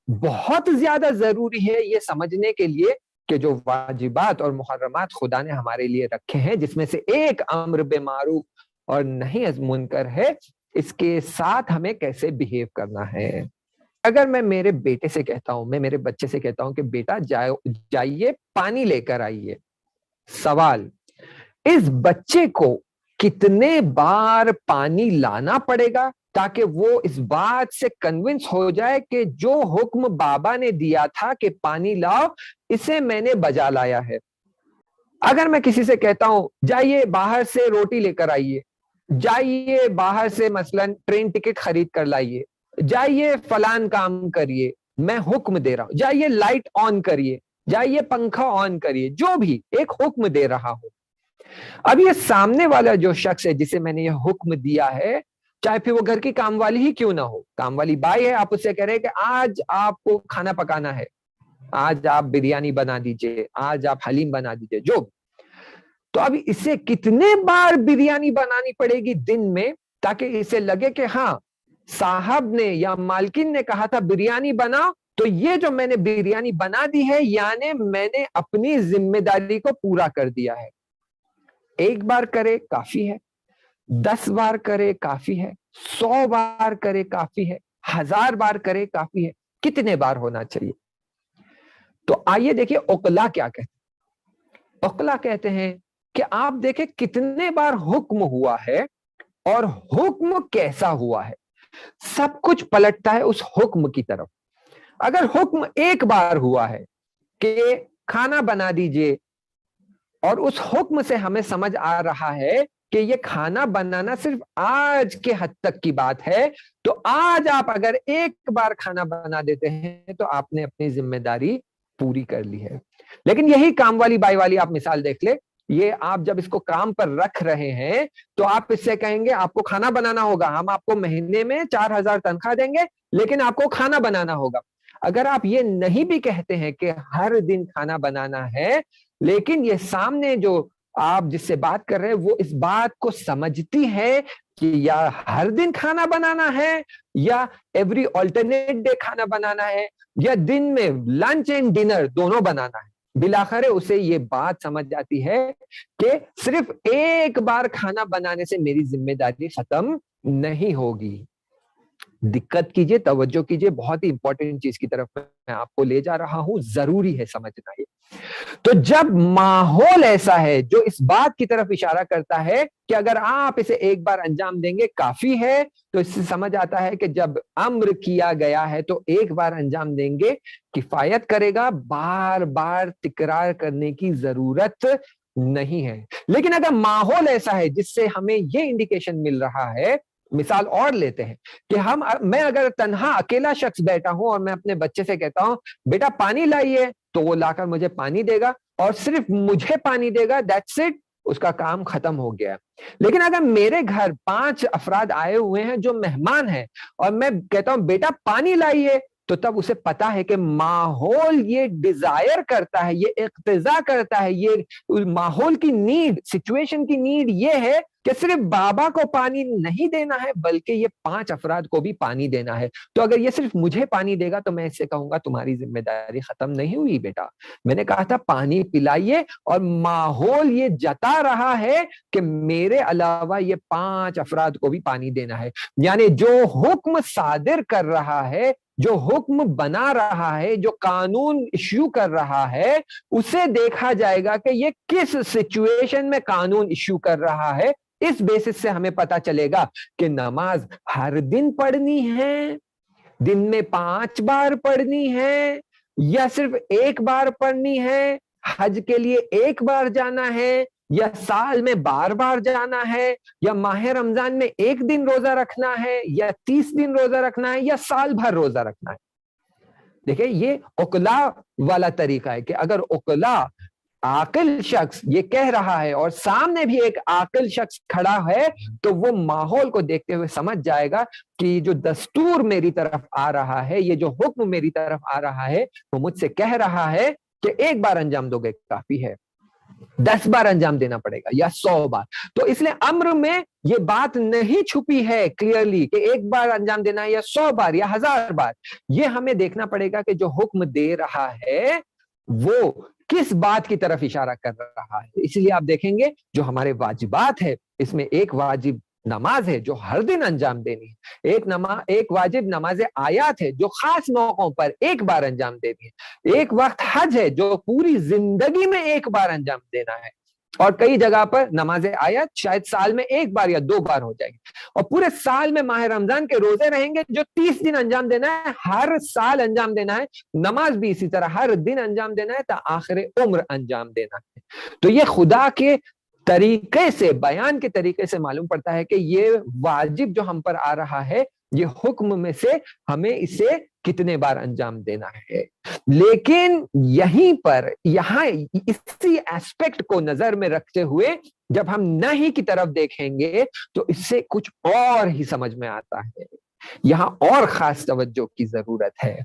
बहुत ज्यादा जरूरी है ये समझने के लिए कि जो वाजिबात और मुहर्रमात खुदा ने हमारे लिए रखे हैं, जिसमें से एक अम्र बेमारूफ और नही अज मुनकर है, इसके साथ हमें कैसे बिहेव करना है। अगर मैं मेरे बेटे से कहता हूं, मैं मेरे बच्चे से कहता हूं कि बेटा जाइए पानी लेकर आइए, सवाल, इस बच्चे को कितने बार पानी लाना पड़ेगा ताकि वो इस बात से कन्विंस हो जाए कि जो हुक्म बाबा ने दिया था कि पानी लाओ, इसे मैंने बजा लाया है। अगर मैं किसी से कहता हूं जाइए बाहर से रोटी लेकर आइए, जाइए बाहर से मसलन ट्रेन टिकट खरीद कर लाइए, जाइए फलान काम करिए, मैं हुक्म दे रहा हूं, जाइए लाइट ऑन करिए, जाइए पंखा ऑन करिए, जो भी एक हुक्म दे रहा हूं। अब ये सामने वाला जो शख्स है जिसे मैंने ये हुक्म दिया है, चाहे फिर वो घर की कामवाली ही क्यों ना हो, कामवाली बाई है, आप उससे कह रहे हैं कि आज आपको खाना पकाना है, आज आप बिरयानी बना दीजिए, आज आप हलीम बना दीजिए, जो। तो अब इसे कितने बार बिरयानी बनानी पड़ेगी दिन में ताकि इसे लगे कि हाँ, साहब ने या मालकिन ने कहा था बिरयानी बनाओ, तो ये जो मैंने बिरयानी बना दी है यानी मैंने अपनी जिम्मेदारी को पूरा कर दिया है। एक बार करे काफी है, 10 बार करे काफी है, 100 बार करे काफी है, 1000 बार करे काफी है, कितने बार होना चाहिए? तो आइए देखिए उकला क्या कहते हैं। उकला कहते हैं कि आप देखें कितने बार हुक्म हुआ है और हुक्म कैसा हुआ है, सब कुछ पलटता है उस हुक्म की तरफ। अगर हुक्म एक बार हुआ है कि खाना बना दीजिए और उस हुक्म से हमें समझ आ रहा है कि ये खाना बनाना सिर्फ आज के हद तक की बात है, तो आज आप अगर एक बार खाना बना देते हैं तो आपने अपनी जिम्मेदारी पूरी कर ली है। लेकिन यही काम वाली बाई वाली आप मिसाल देख ले, ये आप जब इसको काम पर रख रहे हैं तो आप इससे कहेंगे आपको खाना बनाना होगा, हम आपको महीने में 4000 तनख्वाह देंगे लेकिन आपको खाना बनाना होगा। अगर आप ये नहीं भी कहते हैं कि हर दिन खाना बनाना है, लेकिन ये सामने जो आप जिससे बात कर रहे हैं वो इस बात को समझती है कि या हर दिन खाना बनाना है या एवरी ऑल्टरनेट डे खाना बनाना है या दिन में लंच एंड डिनर दोनों बनाना है, बिलाखिर उसे ये बात समझ जाती है कि सिर्फ एक बार खाना बनाने से मेरी जिम्मेदारी खत्म नहीं होगी। दिक्कत कीजिए, तवज्जो कीजिए, बहुत ही इंपॉर्टेंट चीज की तरफ मैं आपको ले जा रहा हूं, जरूरी है समझना ये। तो जब माहौल ऐसा है जो इस बात की तरफ इशारा करता है कि अगर आप इसे एक बार अंजाम देंगे काफी है, तो इससे समझ आता है कि जब अम्र किया गया है तो एक बार अंजाम देंगे किफायत करेगा, बार बार तिकरार करने की जरूरत नहीं है। लेकिन अगर माहौल ऐसा है जिससे हमें यह इंडिकेशन मिल रहा है, मिसाल और लेते हैं कि मैं अगर तन्हा अकेला शख्स बैठा हूं और मैं अपने बच्चे से कहता हूं बेटा पानी लाइए, तो वो लाकर मुझे पानी देगा और सिर्फ मुझे पानी देगा, दैट्स इट, उसका काम खत्म हो गया। लेकिन अगर मेरे घर 5 अफराद आए हुए हैं जो मेहमान हैं और मैं कहता हूं बेटा पानी लाइए, तो तब उसे पता है कि माहौल ये डिजायर करता है, ये इक्तिजा करता है, ये माहौल की नीड, सिचुएशन की नीड ये है कि सिर्फ बाबा को पानी नहीं देना है बल्कि ये 5 अफराद को भी पानी देना है। तो अगर ये सिर्फ मुझे पानी देगा तो मैं इससे कहूंगा तुम्हारी जिम्मेदारी खत्म नहीं हुई बेटा, मैंने कहा था पानी पिलाइए, और माहौल ये जता रहा है कि मेरे अलावा ये 5 अफराद को भी पानी देना है। यानी जो हुक्म सादिर कर रहा है, जो हुक्म बना रहा है, जो कानून इश्यू कर रहा है, उसे देखा जाएगा कि ये किस सिचुएशन में कानून इश्यू कर रहा है। इस बेसिस से हमें पता चलेगा कि नमाज हर दिन पढ़नी है, दिन में 5 बार पढ़नी है या सिर्फ एक बार पढ़नी है, हज के लिए एक बार जाना है या साल में बार बार जाना है, या माह रमजान में एक दिन रोजा रखना है या 30 दिन रोजा रखना है या साल भर रोजा रखना है। देखिए ये उकला वाला तरीका है कि अगर उकला आकिल शख्स ये कह रहा है और सामने भी एक आकिल शख्स खड़ा है, तो वो माहौल को देखते हुए समझ जाएगा कि जो दस्तूर मेरी तरफ आ रहा है, ये जो हुक्म मेरी तरफ आ रहा है, वो मुझसे कह रहा है कि एक बार अंजाम दोगे काफी है। 10 बार अंजाम देना पड़ेगा या 100 बार। तो इसलिए अम्र में ये बात नहीं छुपी है क्लियरली कि एक बार अंजाम देना है या 100 बार या 1000 बार। ये हमें देखना पड़ेगा कि जो हुक्म दे रहा है वो किस बात की तरफ इशारा कर रहा है। इसलिए आप देखेंगे जो हमारे वाजिबात है, इसमें एक वाजिब नमाज है जो हर दिन अंजाम देनी है, एक वाजिब नमाज आयात है जो खास मौकों पर एक बार अंजाम देनी है, एक वक्त हज है जो पूरी जिंदगी में एक बार अंजाम देना है, और कई जगह पर नमाज आयत शायद साल में एक बार या 2 बार हो जाएगी, और पूरे साल में माह रमजान के रोजे रहेंगे जो 30 दिन अंजाम देना है, हर साल अंजाम देना है। नमाज भी इसी तरह हर दिन अंजाम देना है, तो आखिर उम्र अंजाम देना है। तो ये खुदा के तरीके से, बयान के तरीके से मालूम पड़ता है कि ये वाजिब जो हम पर आ रहा है, ये हुक्म में से हमें इसे कितने बार अंजाम देना है। लेकिन यहीं पर, यहां इसी एस्पेक्ट को नजर में रखते हुए जब हम नहीं की तरफ देखेंगे तो इससे कुछ और ही समझ में आता है। यहां और खास तवज्जो की जरूरत है।